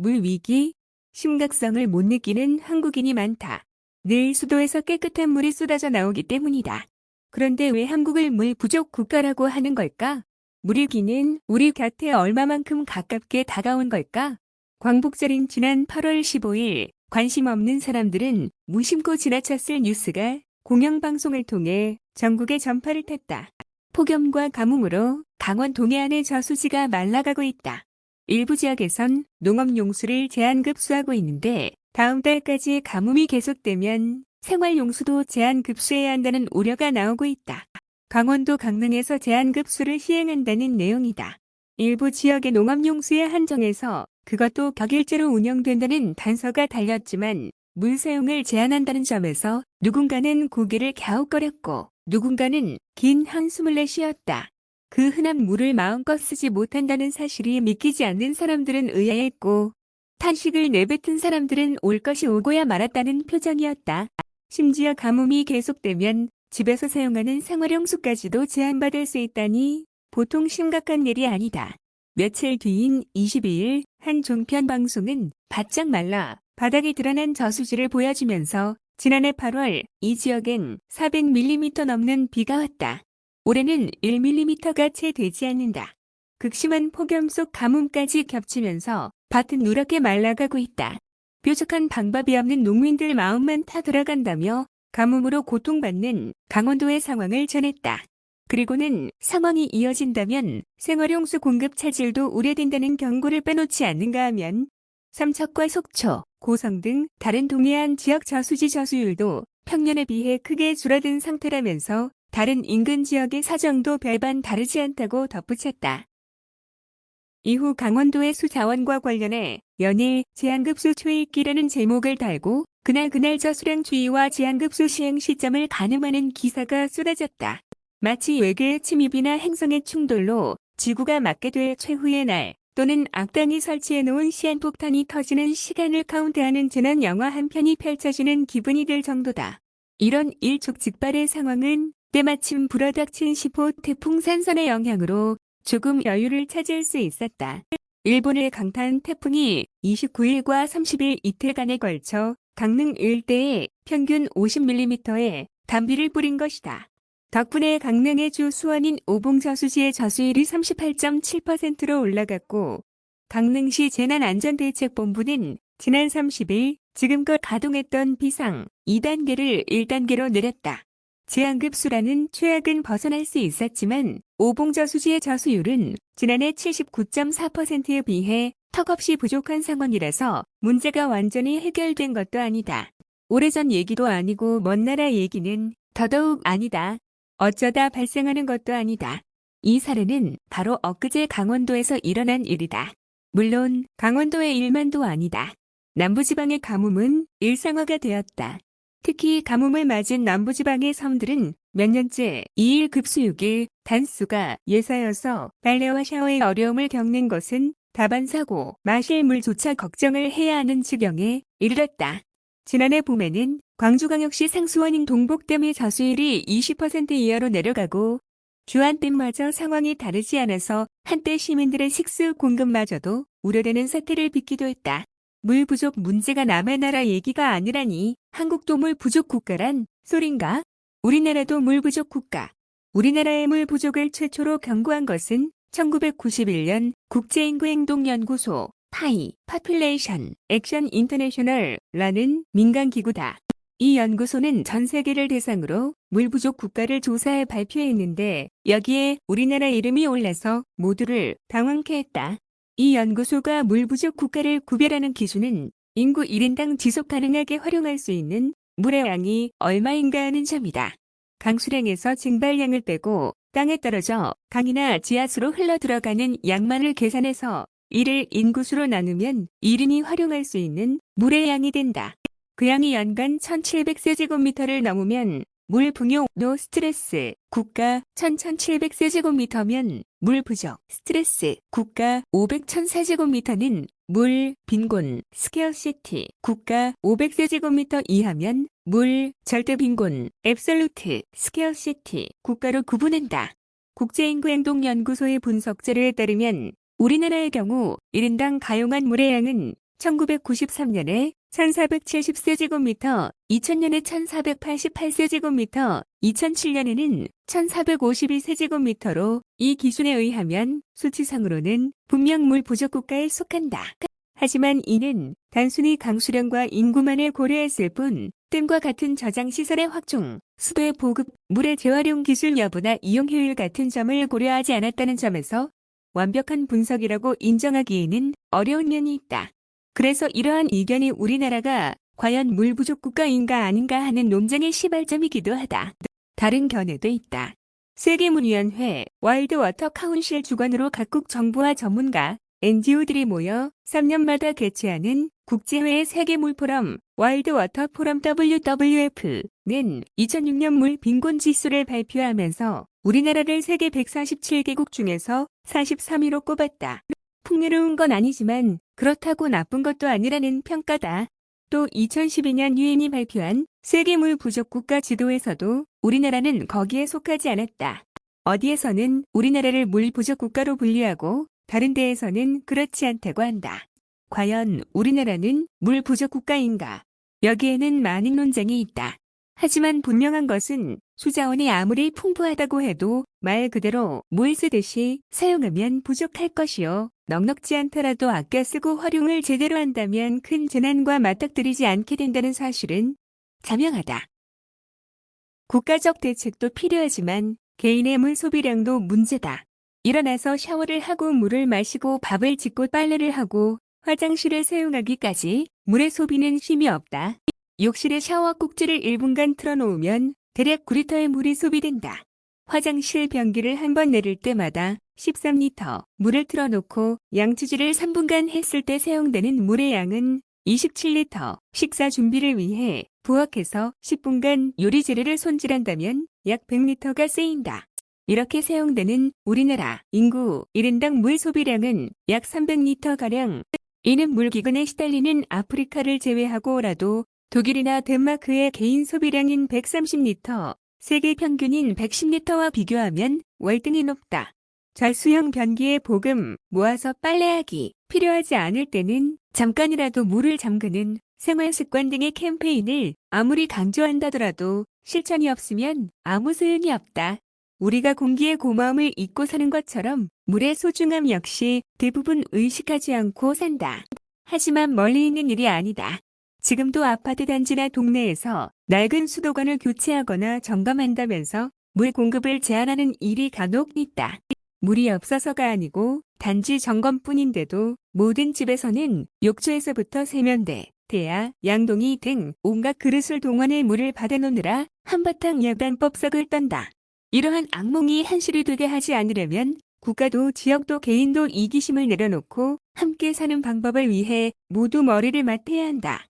물 위기, 심각성을 못 느끼는 한국인이 많다. 늘 수도에서 깨끗한 물이 쏟아져 나오기 때문이다. 그런데 왜 한국을 물 부족 국가라고 하는 걸까? 물 위기는 우리 곁에 얼마만큼 가깝게 다가온 걸까? 광복절인 지난 8월 15일 관심 없는 사람들은 무심코 지나쳤을 뉴스가 공영방송을 통해 전국에 전파를 탔다. 폭염과 가뭄으로 강원 동해안의 저수지가 말라가고 있다. 일부 지역에선 농업용수를 제한 급수하고 있는데 다음 달까지 가뭄이 계속되면 생활용수도 제한 급수해야 한다는 우려가 나오고 있다. 강원도 강릉에서 제한 급수를 시행한다는 내용이다. 일부 지역의 농업용수에 한정해서 그것도 격일제로 운영된다는 단서가 달렸지만 물 사용을 제한한다는 점에서 누군가는 고개를 갸웃거렸고 누군가는 긴 한숨을 내쉬었다. 그 흔한 물을 마음껏 쓰지 못한다는 사실이 믿기지 않는 사람들은 의아했고 탄식을 내뱉은 사람들은 올 것이 오고야 말았다는 표정이었다. 심지어 가뭄이 계속되면 집에서 사용하는 생활용수까지도 제한받을 수 있다니 보통 심각한 일이 아니다. 며칠 뒤인 22일 한 종편 방송은 바짝 말라 바닥이 드러난 저수지를 보여주면서 지난해 8월 이 지역엔 400mm 넘는 비가 왔다. 올해는 1mm가 채 되지 않는다. 극심한 폭염 속 가뭄까지 겹치면서 밭은 누렇게 말라가고 있다. 뾰족한 방법이 없는 농민들 마음만 타들어간다며 가뭄으로 고통받는 강원도의 상황을 전했다. 그리고는 상황이 이어진다면 생활용수 공급 차질도 우려된다는 경고를 빼놓지 않는가 하면 삼척과 속초, 고성 등 다른 동해안 지역 저수지 저수율도 평년에 비해 크게 줄어든 상태라면서 다른 인근 지역의 사정도 별반 다르지 않다고 덧붙였다. 이후 강원도의 수자원과 관련해 연일 제한급수 초읽기라는 제목을 달고 그날 저수량 주의와 제한급수 시행 시점을 가늠하는 기사가 쏟아졌다. 마치 외계의 침입이나 행성의 충돌로 지구가 맞게 될 최후의 날 또는 악당이 설치해놓은 시한폭탄이 터지는 시간을 카운트하는 재난 영화 한 편이 펼쳐지는 기분이 들 정도다. 이런 일촉즉발의 상황은 때마침 불어닥친 10호 태풍 산선의 영향으로 조금 여유를 찾을 수 있었다. 일본을 강타한 태풍이 29일과 30일 이틀간에 걸쳐 강릉 일대에 평균 50mm의 단비를 뿌린 것이다. 덕분에 강릉의 주 수원인 오봉저수지의 저수율이 38.7%로 올라갔고 강릉시 재난안전대책본부는 지난 30일 지금껏 가동했던 비상 2단계를 1단계로 내렸다. 제한급수라는 최악은 벗어날 수 있었지만 오봉저수지의 저수율은 지난해 79.4%에 비해 턱없이 부족한 상황이라서 문제가 완전히 해결된 것도 아니다. 오래전 얘기도 아니고 먼 나라 얘기는 더더욱 아니다. 어쩌다 발생하는 것도 아니다. 이 사례는 바로 엊그제 강원도에서 일어난 일이다. 물론 강원도의 일만도 아니다. 남부지방의 가뭄은 일상화가 되었다. 특히 가뭄을 맞은 남부지방의 섬들은 몇 년째 2일 급수 6일 단수가 예사여서 빨래와 샤워에 어려움을 겪는 것은 다반사고 마실 물조차 걱정을 해야 하는 지경에 이르렀다. 지난해 봄에는 광주광역시 상수원인 동복댐의 저수율이 20% 이하로 내려가고 주안댐마저 상황이 다르지 않아서 한때 시민들의 식수 공급마저도 우려되는 사태를 빚기도 했다. 물 부족 문제가 남의 나라 얘기가 아니라니 한국도 물 부족 국가란 소린가? 우리나라도 물 부족 국가. 우리나라의 물 부족을 최초로 경고한 것은 1991년 국제인구행동연구소 파이 (Population Action International라는 민간기구다. 이 연구소는 전 세계를 대상으로 물 부족 국가를 조사해 발표했는데 여기에 우리나라 이름이 올라서 모두를 당황케 했다. 이 연구소가 물 부족 국가를 구별하는 기준은 인구 1인당 지속 가능하게 활용할 수 있는 물의 양이 얼마인가 하는 점이다. 강수량에서 증발량을 빼고 땅에 떨어져 강이나 지하수로 흘러들어가는 양만을 계산해서 이를 인구수로 나누면 1인이 활용할 수 있는 물의 양이 된다. 그 양이 연간 1700세제곱미터를 넘으면 물 풍요 노 스트레스 국가 1700세제곱미터면 물 부족 스트레스 국가 500,000세제곱미터는 물 빈곤 스케어시티 국가 500세제곱미터 이하면 물 절대 빈곤 앱솔루트 스케어시티 국가로 구분한다. 국제인구행동연구소의 분석 자료에 따르면 우리나라의 경우 1인당 가용한 물의 양은 1993년에 1470세제곱미터, 2000년에 1488세제곱미터, 2007년에는 1452세제곱미터로 이 기준에 의하면 수치상으로는 분명 물 부족 국가에 속한다. 하지만 이는 단순히 강수량과 인구만을 고려했을 뿐 댐과 같은 저장시설의 확충, 수도의 보급, 물의 재활용 기술 여부나 이용 효율 같은 점을 고려하지 않았다는 점에서 완벽한 분석이라고 인정하기에는 어려운 면이 있다. 그래서 이러한 의견이 우리나라가 과연 물 부족 국가인가 아닌가 하는 논쟁의 시발점이기도 하다. 다른 견해도 있다. 세계물위원회, 월드워터 카운실 주관으로 각국 정부와 전문가, NGO들이 모여 3년마다 개최하는 국제회의 세계물포럼 월드워터 포럼 WWF는 2006년 물 빈곤 지수를 발표하면서 우리나라를 세계 147개국 중에서 43위로 꼽았다. 풍요로운 건 아니지만 그렇다고 나쁜 것도 아니라는 평가다. 또 2012년 유엔이 발표한 세계물 부족 국가 지도에서도 우리나라는 거기에 속하지 않았다. 어디에서는 우리나라를 물 부족 국가로 분류하고 다른 데에서는 그렇지 않다고 한다. 과연 우리나라는 물 부족 국가인가? 여기에는 많은 논쟁이 있다. 하지만 분명한 것은 수자원이 아무리 풍부하다고 해도 말 그대로 물 쓰듯이 사용하면 부족할 것이요. 넉넉지 않더라도 아껴 쓰고 활용을 제대로 한다면 큰 재난과 맞닥뜨리지 않게 된다는 사실은 자명하다. 국가적 대책도 필요하지만 개인의 물 소비량도 문제다. 일어나서 샤워를 하고 물을 마시고 밥을 짓고 빨래를 하고 화장실을 사용하기까지 물의 소비는 쉼이 없다. 욕실에 샤워 꼭지를 1분간 틀어놓으면 대략 9리터의 물이 소비된다. 화장실 변기를 한 번 내릴 때마다 13리터 물을 틀어놓고 양치질을 3분간 했을 때 사용되는 물의 양은 27리터. 식사 준비를 위해 부엌에서 10분간 요리 재료를 손질한다면 약 100리터가 쓰인다. 이렇게 사용되는 우리나라 인구 1인당 물 소비량은 약 300리터가량. 이는 물기근에 시달리는 아프리카를 제외하고라도 독일이나 덴마크의 개인 소비량인 130리터, 세계 평균인 110리터와 비교하면 월등히 높다. 저수형 변기에 보금, 모아서 빨래하기, 필요하지 않을 때는 잠깐이라도 물을 잠그는 생활습관 등의 캠페인을 아무리 강조한다더라도 실천이 없으면 아무 소용이 없다. 우리가 공기의 고마움을 잊고 사는 것처럼 물의 소중함 역시 대부분 의식하지 않고 산다. 하지만 멀리 있는 일이 아니다. 지금도 아파트 단지나 동네에서 낡은 수도관을 교체하거나 점검한다면서 물 공급을 제한하는 일이 간혹 있다. 물이 없어서가 아니고 단지 점검뿐인데도 모든 집에서는 욕조에서부터 세면대, 대야, 양동이 등 온갖 그릇을 동원해 물을 받아놓느라 한바탕 야단법석을 떤다. 이러한 악몽이 현실이 되게 하지 않으려면 국가도 지역도 개인도 이기심을 내려놓고 함께 사는 방법을 위해 모두 머리를 맞대야 한다.